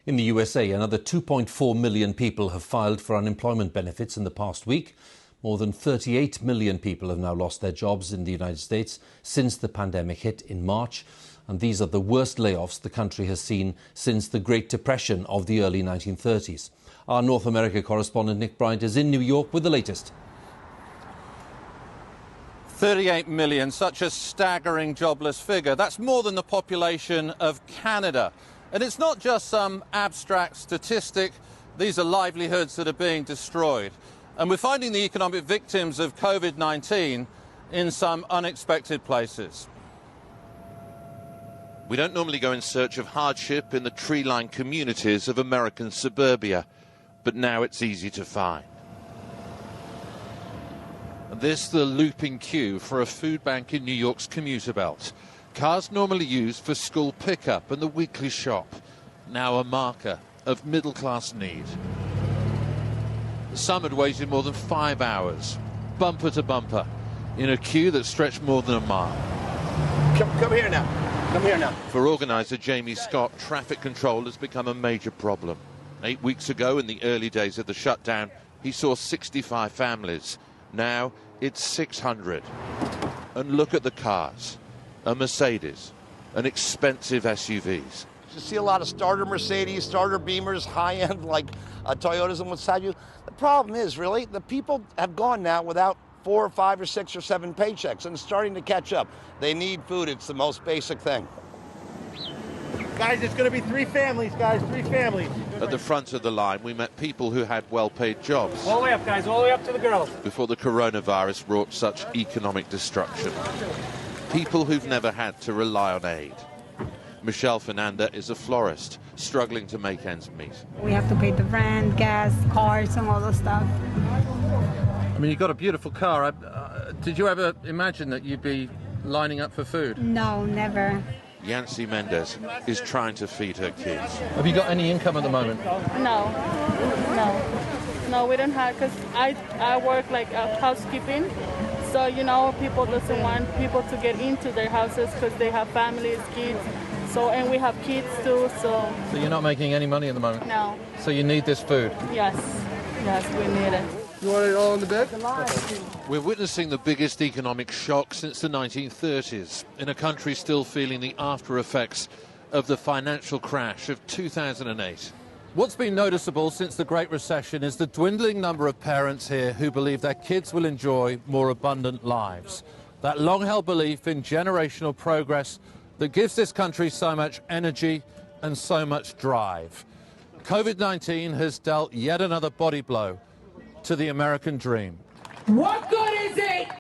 In the USA, another 2.4 million people have filed for unemployment benefits in the past week. More than 38 million people have now lost their jobs in the United States since the pandemic hit in March. And these are the worst layoffs the country has seen since the Great Depression of the early 1930s. Our North America correspondent Nick Bryant is in New York with the latest. 38 million, such a staggering jobless figure. That's more than the population of Canada. And it's not just some abstract statistic. These are livelihoods that are being destroyed. And we're finding the economic victims of COVID-19 in some unexpected places. We don't normally go in search of hardship in the tree-lined communities of American suburbia, but now it's easy to find. This the looping queue for a food bank in New York's commuter belt. Cars normally used for school pickup and the weekly shop, now a marker of middle-class need. Some had waited more than 5 hours, bumper to bumper, in a queue that stretched more than a mile. Come here now. Come here now. For organiser Jamie Scott, traffic control has become a major problem. 8 weeks ago, in the early days of the shutdown, he saw 65 families. Now it's 600. And look at the cars. A Mercedes, an expensive SUVs. You see a lot of starter Mercedes, starter Beamers, high-end like Toyotas and what have you. The problem is, really, the people have gone now without 4 or 5 or 6 or 7 paychecks, and it's starting to catch up. They need food. It's the most basic thing. Guys, it's going to be 3 families, guys, 3 families. At the front of the line, we met people who had well-paid jobs. All the way up, guys, all the way up to the girls. Before the coronavirus wrought such economic destruction. People who've never had to rely on aid. Michelle Fernanda is a florist, struggling to make ends meet. We have to pay the rent, gas, cars, and all those stuff. I mean, you've got a beautiful car. Did you ever imagine that you'd be lining up for food? No, never. Yancy Mendez is trying to feed her kids. Have you got any income at the moment? No, we don't have, because I work like housekeeping. So, you know, people doesn't want people to get into their houses because they have families, kids. So, and we have kids too, so... So you're not making any money at the moment? No. So you need this food? Yes, we need it. You want it all in the bed? We're witnessing the biggest economic shock since the 1930s, in a country still feeling the after effects of the financial crash of 2008. What's been noticeable since the Great Recession is the dwindling number of parents here who believe their kids will enjoy more abundant lives. That long-held belief in generational progress that gives this country so much energy and so much drive. COVID-19 has dealt yet another body blow to the American dream. What good is it